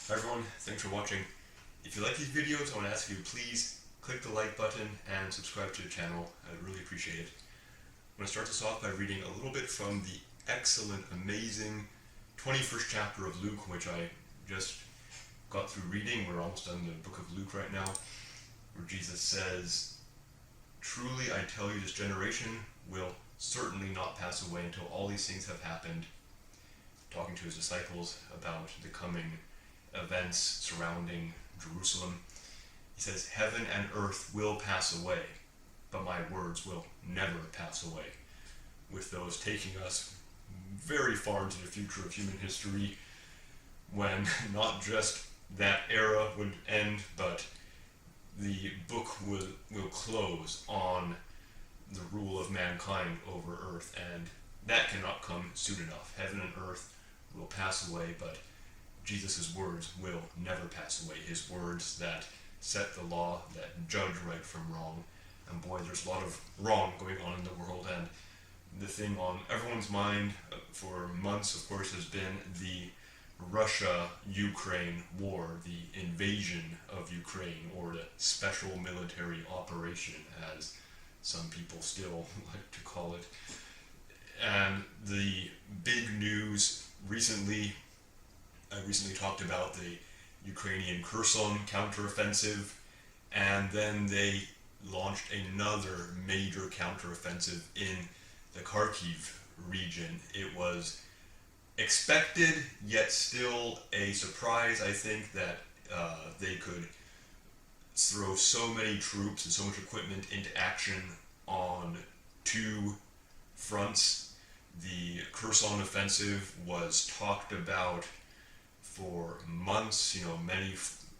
Hi everyone, thanks for watching. If you like these videos, I want to ask you to please click the like button and subscribe to the channel. I'd really appreciate it. I'm going to start this off by reading a little bit from the excellent, amazing 21st chapter of Luke, which I just got through reading. We're almost done the book of Luke right now, where Jesus says, "Truly I tell you, this generation will certainly not pass away until all these things have happened," talking to his disciples about the coming events surrounding Jerusalem. He says, "Heaven and earth will pass away, but my words will never pass away," with those taking us very far into the future of human history, when not just that era would end, but the book will close on the rule of mankind over earth, and that cannot come soon enough. Heaven and earth will pass away, but Jesus' words will never pass away. His words that set the law, that judge right from wrong. And boy, there's a lot of wrong going on in the world, and the thing on everyone's mind for months, of course, has been the Russia-Ukraine war, the invasion of Ukraine, or the special military operation, as some people still like to call it. And the big news recently, I recently talked about the Ukrainian Kherson counteroffensive, and then they launched another major counteroffensive in the Kharkive region. It was expected, yet still a surprise, I think, that they could throw so many troops and so much equipment into action on two fronts. The Kherson offensive was talked about for months, many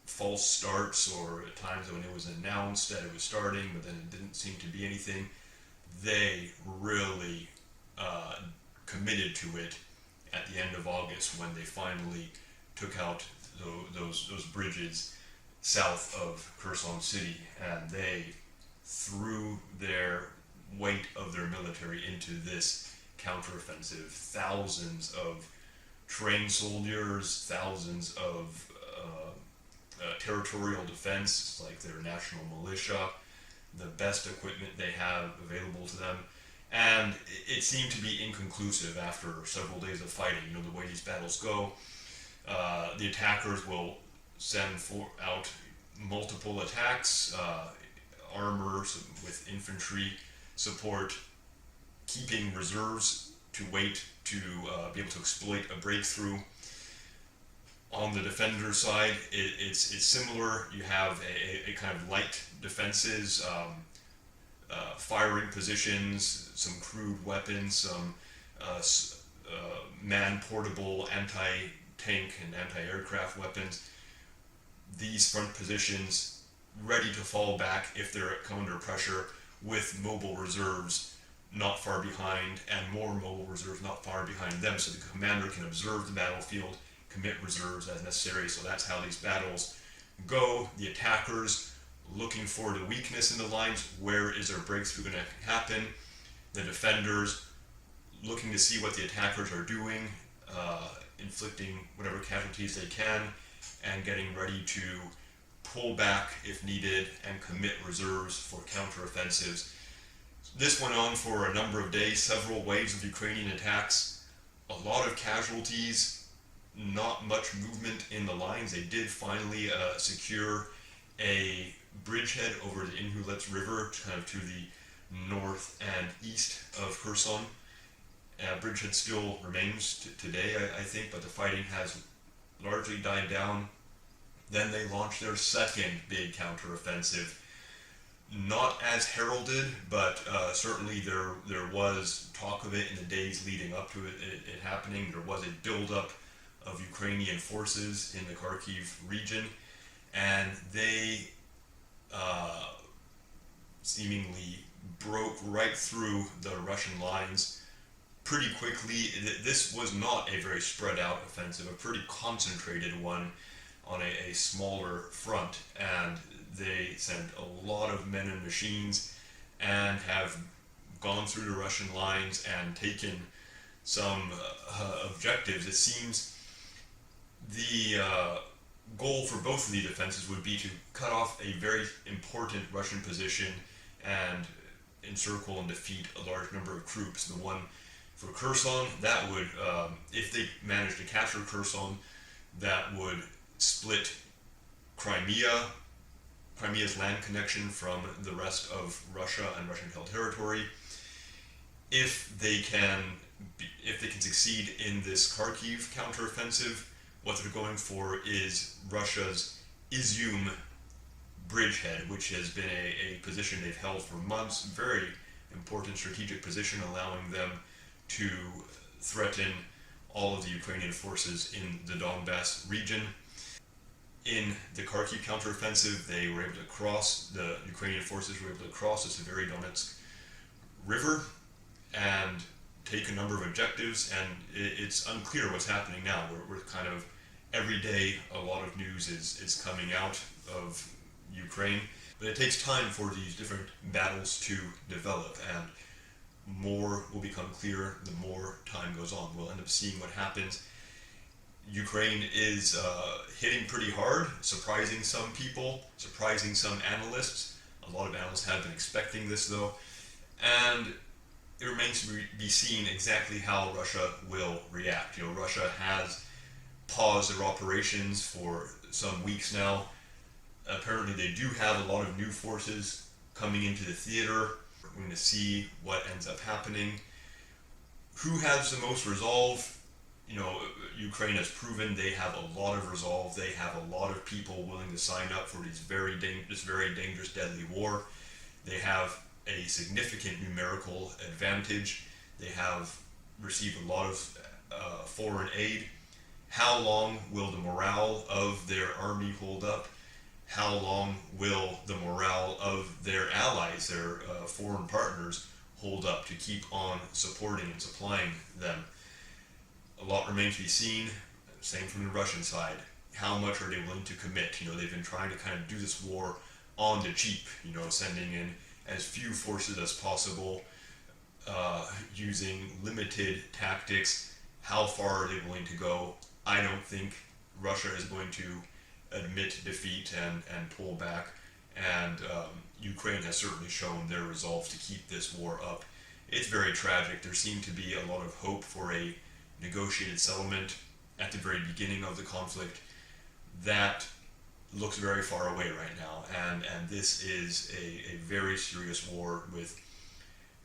false starts, or at times when it was announced that it was starting, but then it didn't seem to be anything. They really committed to it at the end of August, when they finally took out those bridges south of Kherson City, and they threw their weight of their military into this counteroffensive. Thousands of trained soldiers, thousands of territorial defense, like their national militia, the best equipment they have available to them. And it seemed to be inconclusive after several days of fighting. The way these battles go, the attackers will send out multiple attacks, armors with infantry support, keeping reserves to wait to be able to exploit a breakthrough. On the defender side, it's similar. You have a kind of light defenses, firing positions, some crude weapons, some man-portable anti-tank and anti-aircraft weapons. These front positions ready to fall back if they're come under pressure, with mobile reserves not far behind, and more mobile reserves not far behind them, so the commander can observe the battlefield, commit reserves as necessary. So that's how these battles go. The attackers looking for the weakness in the lines. Where is their breakthrough going to happen? The defenders looking to see what the attackers are doing, inflicting whatever casualties they can, and getting ready to pull back if needed and commit reserves for counteroffensives. This went on for a number of days, several waves of Ukrainian attacks, a lot of casualties, not much movement in the lines. They did finally secure a bridgehead over the Inhulets River, kind of to the north and east of Kherson. Bridgehead still remains today, I think, but the fighting has largely died down. Then they launched their second big counteroffensive. Not as heralded, but certainly there was talk of it in the days leading up to it happening. There was a buildup of Ukrainian forces in the Kharkiv region, and they seemingly broke right through the Russian lines pretty quickly. This was not a very spread out offensive, a pretty concentrated one on a smaller front, and they sent a lot of men and machines and have gone through the Russian lines and taken some objectives. It seems the goal for both of these offensives would be to cut off a very important Russian position and encircle and defeat a large number of troops. The one for Kherson, that would, if they managed to capture Kherson, that would split Crimea's land connection from the rest of Russia and Russian-held territory. If they can succeed in this Kharkiv counteroffensive, what they're going for is Russia's Izyum bridgehead, which has been a position they've held for months, very important strategic position, allowing them to threaten all of the Ukrainian forces in the Donbass region. In the Kharkiv counteroffensive, the Ukrainian forces were able to cross the Severodonetsk River and take a number of objectives, and it's unclear what's happening now. We're kind of, every day a lot of news is coming out of Ukraine, but it takes time for these different battles to develop, and more will become clear the more time goes on. We'll end up seeing what happens. Ukraine is hitting pretty hard, surprising some people, surprising some analysts. A lot of analysts have been expecting this though, and it remains to be seen exactly how Russia will react. Russia has paused their operations for some weeks now. Apparently they do have a lot of new forces coming into the theater. We're going to see what ends up happening. Who has the most resolve? Ukraine has proven they have a lot of resolve. They have a lot of people willing to sign up for this very dangerous, deadly war. They have a significant numerical advantage. They have received a lot of foreign aid. How long will the morale of their army hold up? How long will the morale of their allies, their foreign partners, hold up to keep on supporting and supplying them? A lot remains to be seen. Same from the Russian side. How much are they willing to commit? They've been trying to kind of do this war on the cheap, sending in as few forces as possible, using limited tactics. How far are they willing to go? I don't think Russia is going to admit defeat and pull back, and Ukraine has certainly shown their resolve to keep this war up. It's very tragic. There seemed to be a lot of hope for a negotiated settlement at the very beginning of the conflict. That looks very far away right now, and this is a very serious war with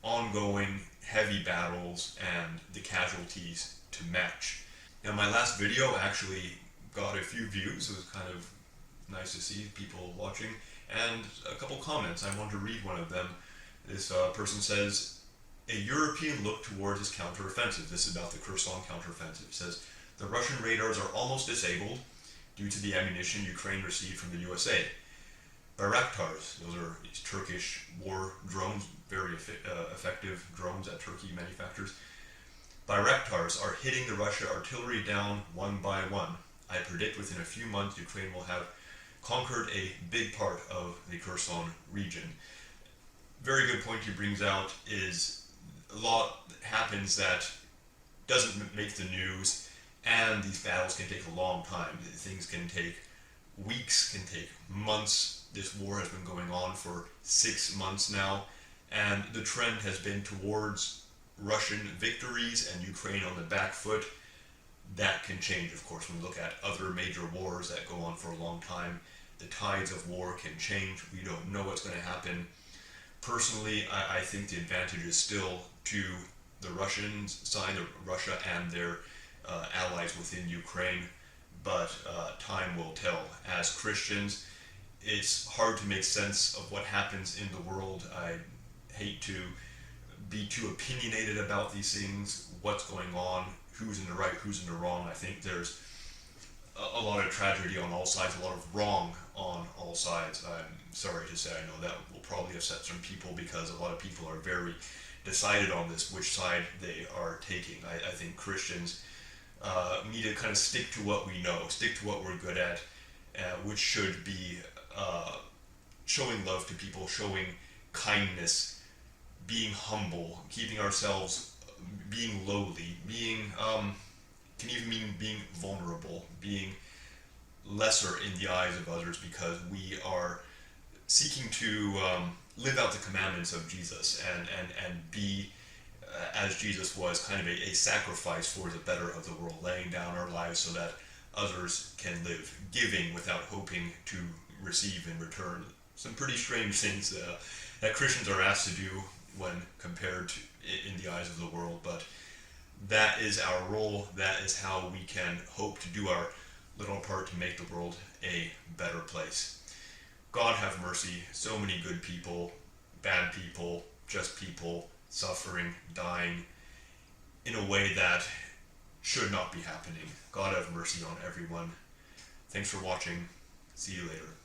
ongoing heavy battles and the casualties to match. Now, my last video actually got a few views. It was kind of nice to see people watching, and a couple comments. I want to read one of them. This person says, "A European look towards his counteroffensive." This is about the Kherson counteroffensive. It says, "The Russian radars are almost disabled due to the ammunition Ukraine received from the USA. Bayraktars, those are these Turkish war drones, very effective drones that Turkey manufactures. Bayraktars are hitting the Russian artillery down one by one. I predict within a few months Ukraine will have conquered a big part of the Kherson region." Very good point he brings out is a lot happens that doesn't make the news, and these battles can take a long time. Things can take weeks, can take months. This war has been going on for 6 months now, and the trend has been towards Russian victories and Ukraine on the back foot. That can change, of course, when we look at other major wars that go on for a long time. The tides of war can change. We don't know what's going to happen. Personally, I think the advantage is still to the Russian side, Russia and their allies within Ukraine, but time will tell. As Christians, it's hard to make sense of what happens in the world. I hate to be too opinionated about these things, what's going on, who's in the right, who's in the wrong. I think there's a lot of tragedy on all sides, a lot of wrong on all sides. I'm sorry to say, I know that will probably upset some people because a lot of people are very decided on this, which side they are taking. I think Christians need to kind of stick to what we know, stick to what we're good at, which should be showing love to people, showing kindness, being humble, keeping ourselves, being lowly, being, can even mean being vulnerable, being lesser in the eyes of others because we are seeking to live out the commandments of Jesus and be, as Jesus was, kind of a sacrifice for the better of the world, laying down our lives so that others can live, giving without hoping to receive in return. Some pretty strange things that Christians are asked to do when compared to in the eyes of the world, but that is our role. That is how we can hope to do our little part to make the world a better place. God have mercy. So many good people, bad people, just people, suffering, dying in a way that should not be happening. God have mercy on everyone. Thanks for watching. See you later.